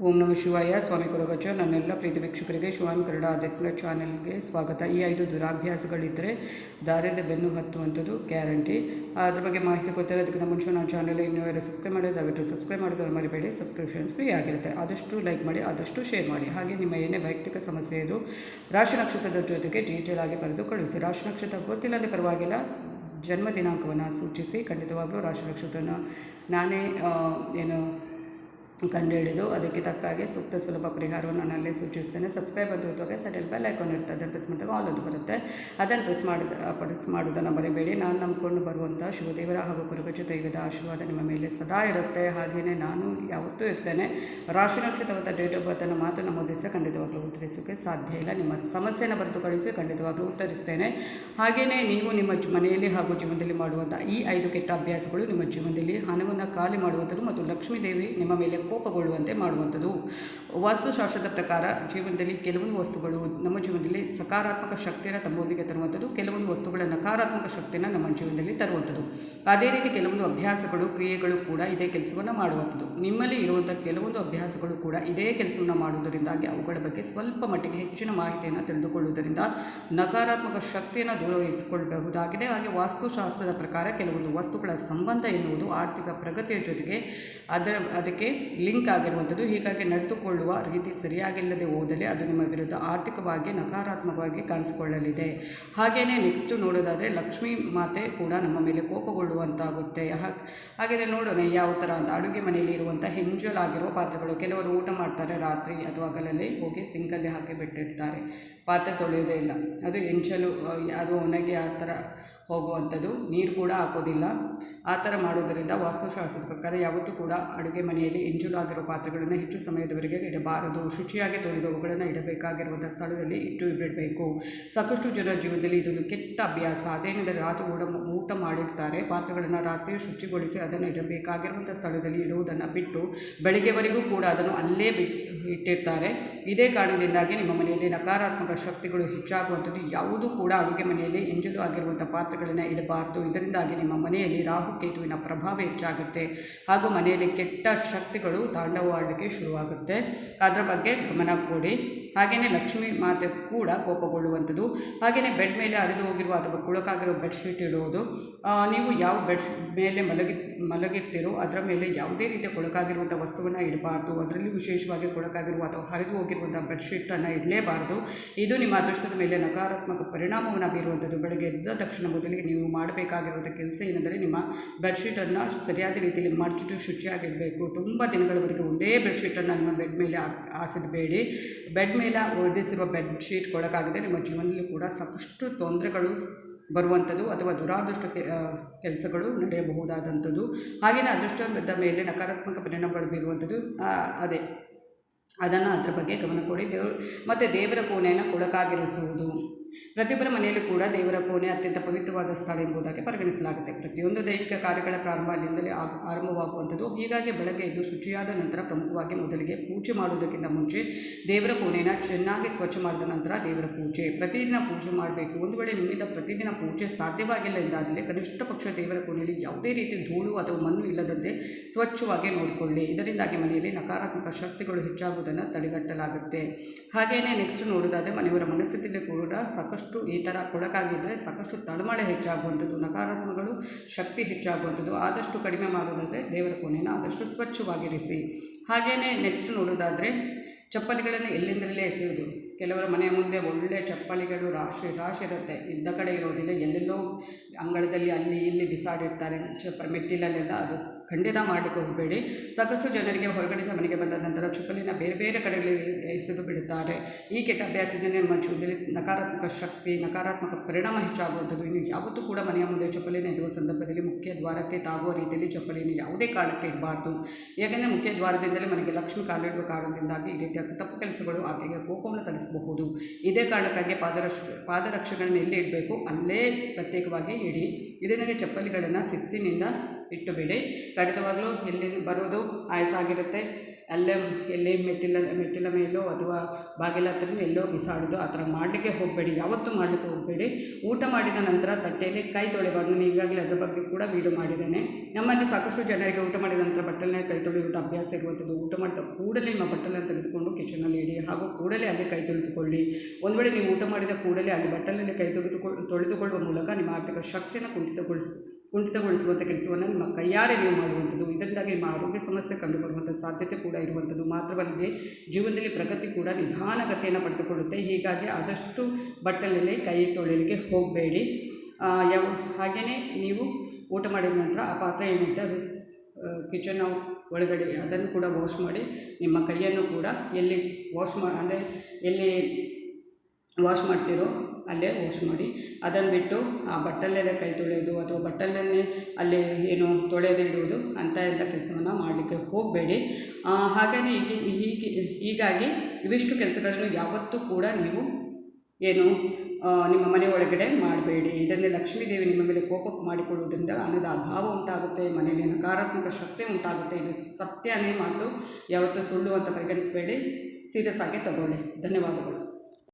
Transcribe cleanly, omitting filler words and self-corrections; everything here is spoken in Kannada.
ಓಂ ನಮಃ ಶಿವಾಯ. ಸ್ವಾಮಿ ಕೊರಗಜ್ಜ. ನನ್ನೆಲ್ಲ ಪ್ರೀತಿ ವೀಕ್ಷಕರಿಗೆ ಶಿವಾನ್ ಕನ್ನಡ ಆಧ್ಯಾತ್ಮಿಕ ಚಾನೆಲ್ಗೆ ಸ್ವಾಗತ. ಈ 5 ದುರಾಭ್ಯಾಸಗಳಿದ್ದರೆ ದಾರಿದ್ರ್ಯ ಬೆನ್ನು ಹತ್ತುವಂಥದ್ದು ಗ್ಯಾರಂಟಿ. ಅದ್ರ ಬಗ್ಗೆ ಮಾಹಿತಿ ಕೊಡ್ತಾರೆ. ಅದಕ್ಕಿಂತ ಮುಂಚೆ ನಾನು ಚಾನಲ್ ಇನ್ನೂ ಯಾರು ಸಬ್ಸ್ಕ್ರೈಬ್ ಮಾಡಿ ದಯವಿಟ್ಟು ಸಬ್ಸ್ಕ್ರೈಬ್ ಮಾಡೋದು ಮರಿಬೇಡಿ. ಸಬ್ಸ್ಕ್ರಿಪ್ಷನ್ಸ್ ಫ್ರೀ ಆಗಿರುತ್ತೆ. ಆದಷ್ಟು ಲೈಕ್ ಮಾಡಿ, ಆದಷ್ಟು ಶೇರ್ ಮಾಡಿ. ಹಾಗೆ ನಿಮ್ಮ ಏನೇ ವೈಯಕ್ತಿಕ ಸಮಸ್ಯೆ ಇದು ರಾಶಿ ನಕ್ಷತ್ರದ ಜೊತೆಗೆ ಡೀಟೇಲ್ ಆಗಿ ಬರೆದು ಕಳುಹಿಸಿ. ರಾಶಿ ನಕ್ಷತ್ರ ಗೊತ್ತಿಲ್ಲ ಅಂದರೆ ಪರವಾಗಿಲ್ಲ, ಜನ್ಮ ದಿನಾಂಕವನ್ನು ಸೂಚಿಸಿ. ಖಂಡಿತವಾಗಲೂ ರಾಶಿ ನಕ್ಷತ್ರನ ನಾನೇ ಕಂಡುಹಿಡಿದು ಅದಕ್ಕೆ ತಕ್ಕಾಗೆ ಸೂಕ್ತ ಸುಲಭ ಪರಿಹಾರವನ್ನು ನಾನಲ್ಲೇ ಸೂಚಿಸ್ತೇನೆ. ಸಬ್ಸ್ಕ್ರೈಬ್ ಅಂತ ಹೋಗುವಾಗ ಸೆಟಲ್ ಬೆಲ್ ಐಕಾನ್ ಇರುತ್ತೆ, ಅದನ್ನು ಪ್ರೆಸ್ ಮಾಡಿದಾಗ ಆಲ್ ಅಂತ ಬರುತ್ತೆ. ಅದನ್ನು ಪ್ರೆಸ್ ಮಾಡೋದನ್ನು ಮರಿಬೇಡಿ. ನಾನು ನಂಬಿಕೊಂಡು ಬರುವಂಥ ಶಿವದೇವರ ಹಾಗೂ ಕುರುಗಜ್ಜ ದೈವದ ಆಶೀರ್ವಾದ ನಿಮ್ಮ ಮೇಲೆ ಸದಾ ಇರುತ್ತೆ. ಹಾಗೆಯೇ ನಾನು ಯಾವತ್ತೂ ಇರ್ತೇನೆ. ರಾಶಿ ನಕ್ಷತ್ರದ ಡೇಟ್ ಆಫ್ ಬರ್ತನ್ನು ಮಾತ್ರ ನಮೂದಿಸಿ ಖಂಡಿತವಾಗಲೂ ಉತ್ತರಿಸೋಕ್ಕೆ ಸಾಧ್ಯ ಇಲ್ಲ. ನಿಮ್ಮ ಸಮಸ್ಯೆನ ಬರೆದು ಕಳಿಸಿ ಖಂಡಿತವಾಗಲೂ ಉತ್ತರಿಸ್ತೇನೆ. ಹಾಗೆಯೇ ನೀವು ನಿಮ್ಮ ಮನೆಯಲ್ಲಿ ಹಾಗೂ ಜೀವನದಲ್ಲಿ ಮಾಡುವಂಥ ಈ 5 ಕೆಟ್ಟ ಅಭ್ಯಾಸಗಳು ನಿಮ್ಮ ಜೀವನದಲ್ಲಿ ಹಣವನ್ನು ಖಾಲಿ ಮಾಡುವಂಥದ್ದು ಮತ್ತು ಲಕ್ಷ್ಮೀ ದೇವಿ ನಿಮ್ಮ ಮೇಲೆ ಕೋಪಗೊಳ್ಳುವಂತೆ ಮಾಡುವಂಥದ್ದು. ವಾಸ್ತುಶಾಸ್ತ್ರದ ಪ್ರಕಾರ ಜೀವನದಲ್ಲಿ ಕೆಲವೊಂದು ವಸ್ತುಗಳು ನಮ್ಮ ಜೀವನದಲ್ಲಿ ಸಕಾರಾತ್ಮಕ ಶಕ್ತಿಯನ್ನು ತಮ್ಮೊಂದಿಗೆ ತರುವಂಥದ್ದು, ಕೆಲವೊಂದು ವಸ್ತುಗಳ ನಕಾರಾತ್ಮಕ ಶಕ್ತಿಯನ್ನು ನಮ್ಮ ಜೀವನದಲ್ಲಿ ತರುವಂಥದ್ದು. ಅದೇ ರೀತಿ ಕೆಲವೊಂದು ಅಭ್ಯಾಸಗಳು, ಕ್ರಿಯೆಗಳು ಕೂಡ ಇದೇ ಕೆಲಸವನ್ನು ಮಾಡುವಂಥದ್ದು. ನಿಮ್ಮಲ್ಲಿ ಇರುವಂಥ ಕೆಲವೊಂದು ಅಭ್ಯಾಸಗಳು ಕೂಡ ಇದೇ ಕೆಲಸವನ್ನು ಮಾಡುವುದರಿಂದಾಗಿ ಅವುಗಳ ಬಗ್ಗೆ ಸ್ವಲ್ಪ ಮಟ್ಟಿಗೆ ಹೆಚ್ಚಿನ ಮಾಹಿತಿಯನ್ನು ತಿಳಿದುಕೊಳ್ಳುವುದರಿಂದ ನಕಾರಾತ್ಮಕ ಶಕ್ತಿಯನ್ನು ದೂರವಿರಿಸಿಕೊಳ್ಳಬಹುದಾಗಿದೆ. ಹಾಗೆ ವಾಸ್ತುಶಾಸ್ತ್ರದ ಪ್ರಕಾರ ಕೆಲವೊಂದು ವಸ್ತುಗಳ ಸಂಬಂಧ ಎನ್ನುವುದು ಆರ್ಥಿಕ ಪ್ರಗತಿಯ ಜೊತೆಗೆ ಅದಕ್ಕೆ ಲಿಂಕ್ ಆಗಿರುವಂಥದ್ದು. ಹೀಗಾಗಿ ನಡೆದುಕೊಳ್ಳುವ ರೀತಿ ಸರಿಯಾಗಿಲ್ಲದೆ ಹೋದಲ್ಲಿ ಅದು ನಿಮ್ಮ ವಿರುದ್ಧ ಆರ್ಥಿಕವಾಗಿ ನಕಾರಾತ್ಮಕವಾಗಿ ಕಾಣಿಸಿಕೊಳ್ಳಲಿದೆ. ಹಾಗೆಯೇ ನೆಕ್ಸ್ಟ್ ನೋಡೋದಾದರೆ ಲಕ್ಷ್ಮೀ ಮಾತೆ ಕೂಡ ನಮ್ಮ ಮೇಲೆ ಕೋಪಗೊಳ್ಳುವಂತಾಗುತ್ತೆ. ಹಾಗೆಯೇ ನೋಡೋಣ ಯಾವ ಥರ ಅಂತ. ಅಡುಗೆ ಮನೆಯಲ್ಲಿ ಇರುವಂಥ ಹೆಂಜಲಾಗಿರುವ ಪಾತ್ರೆಗಳು, ಕೆಲವರು ಊಟ ಮಾಡ್ತಾರೆ ರಾತ್ರಿ ಅಥವಾ ಹಗಲಲ್ಲಿ ಹೋಗಿ ಸಿಂಕಲ್ಲಿ ಹಾಕಿ ಬಿಟ್ಟಿರ್ತಾರೆ, ಪಾತ್ರೆ ತೊಳೆಯೋದೇ ಇಲ್ಲ, ಅದು ಹೆಂಚಲು, ಅದು ಒಣಗಿ ಆ ಥರ ಹೋಗುವಂಥದ್ದು, ನೀರು ಕೂಡ ಹಾಕೋದಿಲ್ಲ. ಆ ಥರ ಮಾಡೋದರಿಂದ ವಾಸ್ತುಶಾಸ್ತ್ರದ ಪ್ರಕಾರ ಯಾವತ್ತೂ ಕೂಡ ಅಡುಗೆ ಮನೆಯಲ್ಲಿ ಎಂಜಲು ಆಗಿರೋ ಪಾತ್ರೆಗಳನ್ನು ಹೆಚ್ಚು ಸಮಯದವರೆಗೆ ಇಡಬಾರದು. ಶುಚಿಯಾಗಿ ತೊಳೆದವುಗಳನ್ನು ಇಡಬೇಕಾಗಿರುವಂಥ ಸ್ಥಳದಲ್ಲಿ ಇಟ್ಟು ಬಿಡಬೇಕು. ಸಾಕಷ್ಟು ಜನರ ಜೀವನದಲ್ಲಿ ಇದೊಂದು ಕೆಟ್ಟ ಅಭ್ಯಾಸ. ಅದೇನೆಂದರೆ ರಾತ್ರಿ ಊಟ ಮಾಡಿರ್ತಾರೆ, ಪಾತ್ರೆಗಳನ್ನು ರಾತ್ರಿ ಶುಚಿಗೊಳಿಸಿ ಅದನ್ನು ಇಡಬೇಕಾಗಿರುವಂಥ ಸ್ಥಳದಲ್ಲಿ ಇಡುವುದನ್ನು ಬಿಟ್ಟು ಬೆಳಗ್ಗೆವರೆಗೂ ಕೂಡ ಅದನ್ನು ಅಲ್ಲೇ ಇಟ್ಟಿರ್ತಾರೆ. ಇದೇ ಕಾರಣದಿಂದಾಗಿ ನಿಮ್ಮ ಮನೆಯಲ್ಲಿ ನಕಾರಾತ್ಮಕ ಶಕ್ತಿಗಳು ಹೆಚ್ಚಾಗುವಂಥದ್ದು. ಯಾವುದೂ ಕೂಡ ಅಡುಗೆ ಮನೆಯಲ್ಲಿ ಎಂಜಲು ಆಗಿರುವಂಥ ಪಾತ್ರೆಗಳನ್ನು ಇಡಬಾರ್ದು. ಇದರಿಂದಾಗಿ ನಿಮ್ಮ ಮನೆಯಲ್ಲಿ ರಾಹುಕೇತುವಿನ ಪ್ರಭಾವ ಹೆಚ್ಚಾಗುತ್ತೆ ಹಾಗೂ ಮನೆಯಲ್ಲಿ ಕೆಟ್ಟ ಶಕ್ತಿಗಳು ತಾಂಡವವಾಡಲಿಕ್ಕೆ ಶುರುವಾಗುತ್ತೆ. ಅದರ ಬಗ್ಗೆ ಗಮನ ಕೊಡಿ. ಹಾಗೆಯೇ ಲಕ್ಷ್ಮೀ ಮಾತೆ ಕೂಡ ಕೋಪಗೊಳ್ಳುವಂಥದ್ದು. ಹಾಗೆಯೇ ಬೆಡ್ ಮೇಲೆ ಹರಿದು ಹೋಗಿರುವ ಅಥವಾ ಕುಳಕಾಗಿರೋ ಬೆಡ್ಶೀಟ್ ಇಡುವುದು. ನೀವು ಯಾವ ಮೇಲೆ ಮಲಗಿರ್ತೀರೋ ಅದರ ಮೇಲೆ ಯಾವುದೇ ರೀತಿಯ ಕೊಳಕಾಗಿರುವಂಥ ವಸ್ತುವನ್ನು ಇಡಬಾರ್ದು. ಅದರಲ್ಲಿ ವಿಶೇಷವಾಗಿ ಕೊಳಕಾಗಿರುವ ಅಥವಾ ಹರಿದು ಹೋಗಿರುವಂಥ ಬೆಡ್ಶೀಟನ್ನು ಇಡಲೇಬಾರ್ದು. ಇದು ನಿಮ್ಮ ಅದೃಷ್ಟದ ಮೇಲೆ ನಕಾರಾತ್ಮಕ ಪರಿಣಾಮವನ್ನು ಬೀರುವಂಥದ್ದು. ಬೆಳಗ್ಗೆ ಎದ್ದ ತಕ್ಷಣ ಮೊದಲಿಗೆ ನೀವು ಮಾಡಬೇಕಾಗಿರುವಂಥ ಕೆಲಸ ಏನೆಂದರೆ ನಿಮ್ಮ ಬೆಡ್ಶೀಟನ್ನು ಸರಿಯಾದ ರೀತಿಯಲ್ಲಿ ಮಡಚಿಟ್ಟು ಶುಚಿಯಾಗಿಡಬೇಕು. ತುಂಬ ದಿನಗಳವರೆಗೆ ಒಂದೇ ಬೆಡ್ಶೀಟನ್ನು ನಿಮ್ಮ ಬೆಡ್ ಮೇಲೆ ಹಾಸಿಡಬೇಡಿ. ಬೆಡ್ ಮೇಲೆ ಒದಿಸಿರುವ ಬೆಡ್ಶೀಟ್ ಕೊಳಕಾಗಿದೆ ನಿಮ್ಮ ಜೀವನದಲ್ಲಿ ಕೂಡ ಸಾಕಷ್ಟು ತೊಂದರೆಗಳು ಬರುವಂಥದ್ದು ಅಥವಾ ದುರಾದೃಷ್ಟ ಕೆಲಸಗಳು ನಡೆಯಬಹುದಾದಂಥದ್ದು. ಹಾಗೆಯೇ ಅದೃಷ್ಟದ ಮೇಲೆ ನಕಾರಾತ್ಮಕ ಪರಿಣಾಮಗಳು ಬೀರುವಂಥದ್ದು ಅದನ್ನು ಅದರ ಬಗ್ಗೆ ಗಮನ ಕೊಡಿ. ಮತ್ತು ದೇವರ ಕೋಣೆಯನ್ನು ಕೊಳಕಾಗಿರಿಸುವುದು. ಪ್ರತಿಯೊಬ್ಬರ ಮನೆಯಲ್ಲೂ ಕೂಡ ದೇವರ ಕೋಣೆ ಅತ್ಯಂತ ಪವಿತ್ರವಾದ ಸ್ಥಳ ಎಂಬುದಾಗಿ ಪರಿಗಣಿಸಲಾಗುತ್ತೆ. ಪ್ರತಿಯೊಂದು ದೈವಿಕ ಕಾರ್ಯಗಳ ಪ್ರಾರಂಭ ಅಲ್ಲಿಂದಲೇ ಆರಂಭವಾಗುವಂಥದ್ದು. ಹೀಗಾಗಿ ಬೆಳಗ್ಗೆ ಎದ್ದು ಶುಚಿಯಾದ ನಂತರ ಪ್ರಮುಖವಾಗಿ ಮೊದಲಿಗೆ ಪೂಜೆ ಮಾಡುವುದಕ್ಕಿಂತ ಮುಂಚೆ ದೇವರ ಕೋಣೆಯನ್ನು ಚೆನ್ನಾಗಿ ಸ್ವಚ್ಛ ಮಾಡಿದ ನಂತರ ದೇವರ ಪೂಜೆ. ಪ್ರತಿದಿನ ಪೂಜೆ ಮಾಡಬೇಕು. ಒಂದು ವೇಳೆ ನಿಮ್ಮಿಂದ ಪ್ರತಿದಿನ ಪೂಜೆ ಸಾಧ್ಯವಾಗಿಲ್ಲ ಎಂದಾದರೆ ಕನಿಷ್ಠ ಪಕ್ಷ ದೇವರ ಕೋಣೆಯಲ್ಲಿ ಯಾವುದೇ ರೀತಿ ಧೂಳು ಅಥವಾ ಮಣ್ಣು ಇಲ್ಲದಂತೆ ಸ್ವಚ್ಛವಾಗಿ ನೋಡಿಕೊಳ್ಳಿ. ಇದರಿಂದಾಗಿ ಮನೆಯಲ್ಲಿ ನಕಾರಾತ್ಮಕ ಶಕ್ತಿಗಳು ಹೆಚ್ಚಾಗುವುದನ್ನು ತಡೆಗಟ್ಟಲಾಗುತ್ತೆ. ಹಾಗೆಯೇ ನೆಕ್ಸ್ಟ್ ನೋಡೋದಾದರೆ ಮನೆಯವರ ಮನಸ್ಥಿತಿಯಲ್ಲಿ ಕೂಡ ಸಾಕಷ್ಟು ಈ ಥರ ಕೊಳಕಾಗಿದ್ದರೆ ಸಾಕಷ್ಟು ತಳಮಳೆ ಹೆಚ್ಚಾಗುವಂಥದ್ದು, ನಕಾರಾತ್ಮಕಗಳು ಶಕ್ತಿ ಹೆಚ್ಚಾಗುವಂಥದ್ದು. ಆದಷ್ಟು ಕಡಿಮೆ ಮಾಡೋದಾದರೆ ದೇವರ ಕೋಣೆಯನ್ನು ಆದಷ್ಟು ಸ್ವಚ್ಛವಾಗಿರಿಸಿ. ಹಾಗೆಯೇ ನೆಕ್ಸ್ಟ್ ನೋಡೋದಾದರೆ ಚಪ್ಪಲಿಗಳನ್ನು ಎಲ್ಲಿಂದಲೇ ಎಸೆಯುವುದು. ಕೆಲವರ ಮನೆಯ ಮುಂದೆ ಒಳ್ಳೆಯ ಚಪ್ಪಲಿಗಳು ರಾಶಿ ಇರುತ್ತೆ, ಇದ್ದ ಕಡೆ ಇರೋದಿಲ್ಲ, ಎಲ್ಲೆಲ್ಲೋ ಅಂಗಳದಲ್ಲಿ ಅಲ್ಲಿ ಇಲ್ಲಿ ಬಿಸಾಡಿರ್ತಾರೆ ಮೆಟ್ಟಿಲಲ್ಲೆಲ್ಲ. ಅದು ಖಂಡಿತ ಮಾಡಲಿಕ್ಕೆ ಹೋಗಬೇಡಿ. ಸಾಕಷ್ಟು ಜನರಿಗೆ ಹೊರಗಡೆಯಿಂದ ಮನೆಗೆ ಬಂದ ನಂತರ ಚಪ್ಪಲಿನ ಬೇರೆ ಬೇರೆ ಕಡೆಗಳಲ್ಲಿ ಎಸೆದು ಬಿಡುತ್ತಾರೆ. ಈ ಕೆಟ್ಟ ಅಭ್ಯಾಸದಿಂದ ನಮ್ಮ ಜೀವನದಲ್ಲಿ ನಕಾರಾತ್ಮಕ ಶಕ್ತಿ, ನಕಾರಾತ್ಮಕ ಪರಿಣಾಮ ಹೆಚ್ಚಾಗುವಂಥದ್ದು. ಇನ್ನು ಯಾವತ್ತೂ ಕೂಡ ಮನೆಯ ಮುಂದೆ ಚಪ್ಪಲಿನ ಇಡುವ ಸಂದರ್ಭದಲ್ಲಿ ಮುಖ್ಯ ದ್ವಾರಕ್ಕೆ ತಾಗುವ ರೀತಿಯಲ್ಲಿ ಚಪ್ಪಲಿಯನ್ನು ಯಾವುದೇ ಕಾರಣಕ್ಕೆ ಇಡಬಾರ್ದು. ಏಕೆಂದರೆ ಮುಖ್ಯ ದ್ವಾರದಿಂದಲೇ ಮನೆಗೆ ಲಕ್ಷ್ಮಿ ಕಾಲಿಡುವ ಕಾರಣದಿಂದಾಗಿ ಈ ರೀತಿಯ ತಪ್ಪು ಕೆಲಸಗಳು ಆಕೆಗೆ ಕೋಪವನ್ನು ತರಿಸಬಹುದು. ಇದೇ ಕಾರಣಕ್ಕಾಗಿ ಪಾದರಕ್ಷೆಗಳನ್ನು ಎಲ್ಲಿ ಇಡಬೇಕು ಅಲ್ಲೇ ಪ್ರತ್ಯೇಕವಾಗಿ ಇಡಿ. ಇದರಲ್ಲಿ ಚಪ್ಪಲಿಗಳನ್ನು ಶಿಸ್ತಿನಿಂದ ಇಟ್ಟು ಬಿಡಿ. ಖಂಡಿತವಾಗಲೂ ಎಲ್ಲಿ ಬರೋದು ಆಯಾಸ ಆಗಿರುತ್ತೆ. ಅಲ್ಲೇ ಎಲ್ಲಿ ಮೆಟ್ಟಿಲ ಮೇಲೋ ಅಥವಾ ಬಾಗಿಲ ಹತ್ರ ಎಲ್ಲೋ ಬಿಸಾಡೋದು ಆ ಥರ ಮಾಡಲಿಕ್ಕೆ ಹೋಗಬೇಡಿ, ಯಾವತ್ತೂ ಮಾಡಲಿಕ್ಕೆ ಹೋಗಬೇಡಿ. ಊಟ ಮಾಡಿದ ನಂತರ ತಟ್ಟೆಯಲ್ಲಿ ಕೈ ತೊಳೆಬಾರ್ದು. ನಾನು ಈಗಾಗಲೇ ಅದರ ಬಗ್ಗೆ ಕೂಡ ವಿಡಿಯೋ ಮಾಡಿದ್ದೇನೆ. ನಮ್ಮಲ್ಲಿ ಸಾಕಷ್ಟು ಜನರಿಗೆ ಊಟ ಮಾಡಿದ ನಂತರ ಬಟ್ಟಲನ್ನೇ ಕೈ ತೊಳೆಯುವುದು ಅಭ್ಯಾಸ ಇರುವಂಥದ್ದು. ಊಟ ಮಾಡಿದ ಕೂಡಲೇ ನಿಮ್ಮ ಬಟ್ಟಲನ್ನು ತೆಗೆದುಕೊಂಡು ಕಿಚನಲ್ಲಿ ಇಡಿ ಹಾಗೂ ಕೂಡಲೇ ಅಲ್ಲಿ ಕೈ ತೊಳೆದುಕೊಳ್ಳಿ. ಒಂದು ವೇಳೆ ನೀವು ಊಟ ಮಾಡಿದ ಕೂಡಲೇ ಅಲ್ಲಿ ಬಟ್ಟಲಲ್ಲಿ ಕೈ ತೊಳೆದುಕೊಳ್ಳುವ ಮೂಲಕ ನಿಮ್ಮ ಆರ್ಥಿಕ ಶಕ್ತಿಯನ್ನು ಕುಂಠಿತಗೊಳಿಸುವಂಥ ಕೆಲಸವನ್ನು ನಿಮ್ಮ ಕೈಯಾರೆ ನೀವು ಮಾಡುವಂಥದ್ದು. ಇದರಿಂದಾಗಿ ನಿಮ್ಮ ಆರೋಗ್ಯ ಸಮಸ್ಯೆ ಕಂಡುಬರುವಂಥ ಸಾಧ್ಯತೆ ಕೂಡ ಇರುವಂಥದ್ದು. ಮಾತ್ರವಲ್ಲದೆ ಜೀವನದಲ್ಲಿ ಪ್ರಗತಿ ಕೂಡ ನಿಧಾನಗತಿಯನ್ನು ಪಡೆದುಕೊಳ್ಳುತ್ತೆ. ಹೀಗಾಗಿ ಆದಷ್ಟು ಬಟ್ಟಲಲ್ಲಿ ಕೈ ತೊಳೆಯಲಿಕ್ಕೆ ಹೋಗಬೇಡಿ. ಹಾಗೆಯೇ ನೀವು ಊಟ ಮಾಡಿದ ನಂತರ ಆ ಪಾತ್ರೆ ಏನಿರುತ್ತೆ ಅದು ಕಿಚನ್ ಒಳಗಡೆ ಅದನ್ನು ಕೂಡ ವಾಶ್ ಮಾಡಿ ನಿಮ್ಮ ಕೈಯನ್ನು ಕೂಡ ಎಲ್ಲಿ ಎಲ್ಲಿ ವಾಶ್ ಮಾಡ್ತೀರೋ ಅಲ್ಲೇ ವಾಶ್ ಮಾಡಿ. ಅದನ್ನು ಬಿಟ್ಟು ಆ ಬಟ್ಟಲಲ್ಲೇ ಕೈ ತೊಳೆಯೋದು ಅಥವಾ ಬಟ್ಟಲನ್ನೇ ಅಲ್ಲಿ ಏನು ತೊಳೆಯದೇ ಇಡುವುದು ಅಂಥ ಎಲ್ಲ ಕೆಲಸವನ್ನು ಮಾಡಲಿಕ್ಕೆ ಹೋಗಬೇಡಿ. ಹಾಗೆಯೇ ಹೀಗಾಗಿ ಇವಿಷ್ಟು ಕೆಲಸಗಳನ್ನು ಯಾವತ್ತೂ ಕೂಡ ನೀವು ನಿಮ್ಮ ಮನೆ ಒಳಗಡೆ ಮಾಡಬೇಡಿ. ಇದರಲ್ಲಿ ಲಕ್ಷ್ಮೀದೇವಿ ನಿಮ್ಮ ಮೇಲೆ ಕೋಪ ಮಾಡಿಕೊಳ್ಳುವುದರಿಂದ ಹಣದ ಅಭಾವ ಉಂಟಾಗುತ್ತೆ, ಮನೆಯಲ್ಲಿ ನಕಾರಾತ್ಮಕ ಶಕ್ತಿ ಉಂಟಾಗುತ್ತೆ. ಇದು ಸತ್ಯನೇ ಮಾತು, ಯಾವತ್ತೂ ಸುಳ್ಳು ಅಂತ ಪರಿಗಣಿಸಬೇಡಿ, ಸೀರಿಯಸ್ ಆಗಿ ತಗೊಳ್ಳಿ. ಧನ್ಯವಾದಗಳು.